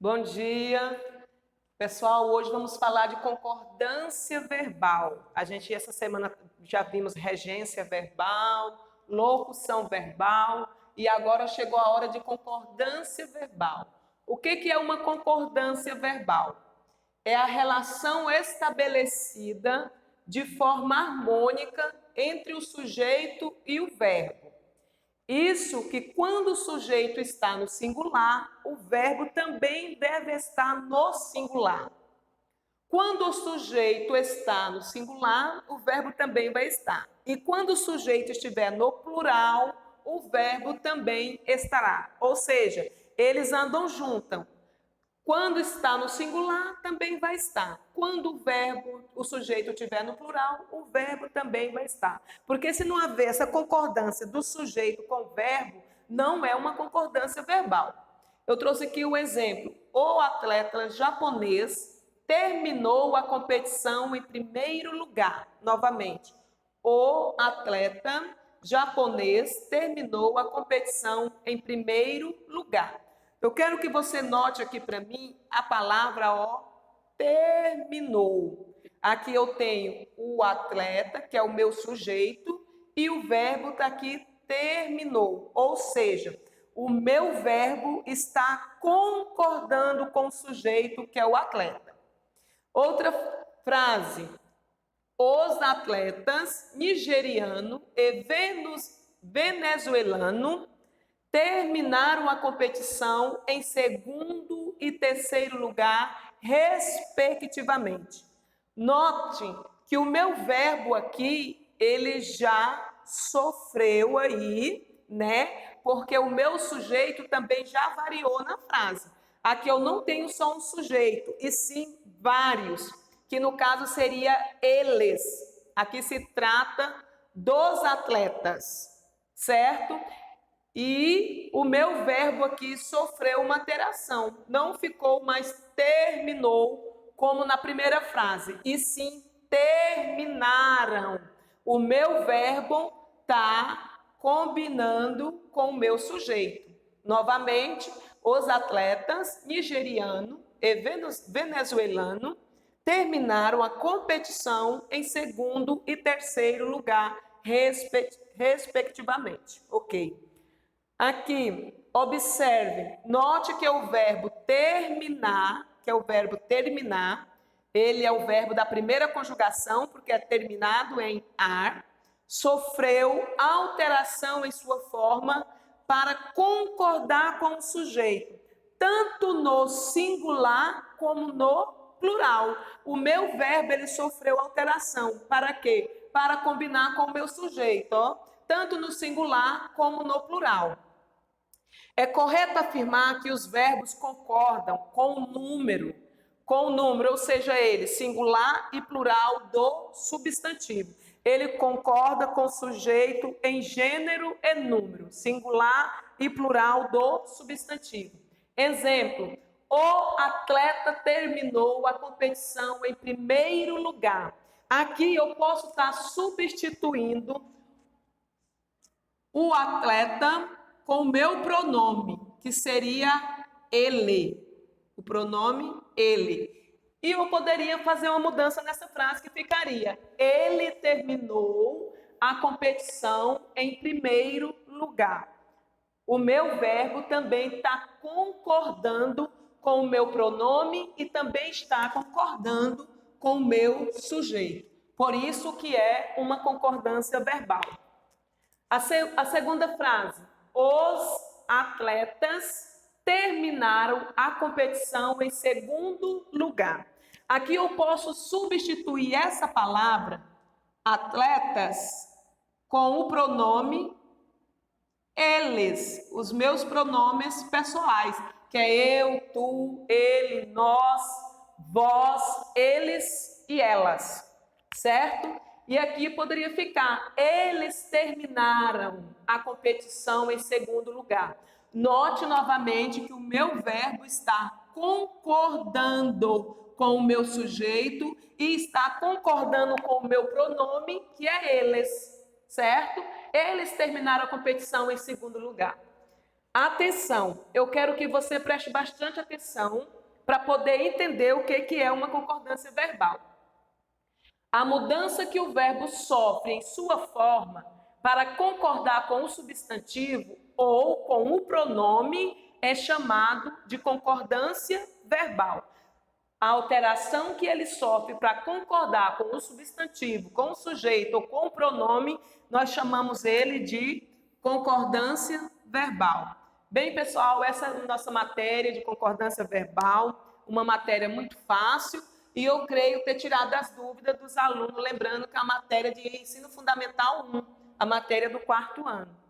Bom dia, pessoal. Hoje vamos falar de concordância verbal. Essa semana já vimos regência verbal, locução verbal e agora chegou a hora de concordância verbal. O que é uma concordância verbal? É a relação estabelecida de forma harmônica entre o sujeito e o verbo. Isso que quando o sujeito está no singular, o verbo também deve estar no singular. Quando o sujeito está no singular, o verbo também vai estar. E quando o sujeito estiver no plural, o verbo também estará. Ou seja, eles andam juntos. Quando está no singular, também vai estar. Quando o sujeito estiver no plural, o verbo também vai estar. Porque se não haver essa concordância do sujeito com o verbo, não é uma concordância verbal. Eu trouxe aqui o exemplo. O atleta japonês terminou a competição em primeiro lugar. Novamente, o atleta japonês terminou a competição em primeiro lugar. Eu quero que você note aqui para mim a palavra terminou. Aqui eu tenho o atleta, que é o meu sujeito, e o verbo está aqui, terminou. Ou seja, o meu verbo está concordando com o sujeito, que é o atleta. Outra frase. Os atletas nigeriano e venezuelano terminaram a competição em segundo e terceiro lugar, respectivamente. Note que o meu verbo aqui, ele já sofreu aí, né? Porque o meu sujeito também já variou na frase. Aqui eu não tenho só um sujeito, e sim vários, que no caso seria eles. Aqui se trata dos atletas, certo? E o meu verbo aqui sofreu uma alteração. Não ficou mais terminou, como na primeira frase, e sim terminaram. O meu verbo está combinando com o meu sujeito. Novamente, os atletas nigeriano e venezuelano terminaram a competição em segundo e terceiro lugar, respectivamente. Ok. Aqui, observe, note que o verbo terminar, que é o verbo terminar, ele é o verbo da primeira conjugação, porque é terminado em ar, sofreu alteração em sua forma para concordar com o sujeito, tanto no singular como no plural. O meu verbo, ele sofreu alteração. Para quê? Para combinar com o meu sujeito, ó, tanto no singular como no plural. É correto afirmar que os verbos concordam com o número, ou seja, ele singular e plural do substantivo. Ele concorda com o sujeito em gênero e número, singular e plural do substantivo. Exemplo: o atleta terminou a competição em primeiro lugar. Aqui eu posso estar substituindo o atleta com o meu pronome, que seria ele. O pronome ele. E eu poderia fazer uma mudança nessa frase que ficaria: ele terminou a competição em primeiro lugar. O meu verbo também está concordando com o meu pronome e também está concordando com o meu sujeito. Por isso que é uma concordância verbal. A segunda frase: os atletas terminaram a competição em segundo lugar. Aqui eu posso substituir essa palavra, atletas, com o pronome eles, os meus pronomes pessoais, que é eu, tu, ele, nós, vós, eles e elas, certo? E aqui poderia ficar: eles terminaram a competição em segundo lugar. Note novamente que o meu verbo está concordando com o meu sujeito e está concordando com o meu pronome, que é eles, certo? Eles terminaram a competição em segundo lugar. Atenção, eu quero que você preste bastante atenção para poder entender o que é uma concordância verbal. A mudança que o verbo sofre em sua forma para concordar com o substantivo ou com o pronome é chamado de concordância verbal. A alteração que ele sofre para concordar com o substantivo, com o sujeito ou com o pronome, nós chamamos ele de concordância verbal. Bem, pessoal, essa é a nossa matéria de concordância verbal, uma matéria muito fácil, e eu creio ter tirado as dúvidas dos alunos, lembrando que é a matéria de ensino fundamental 1, a matéria do 4º ano.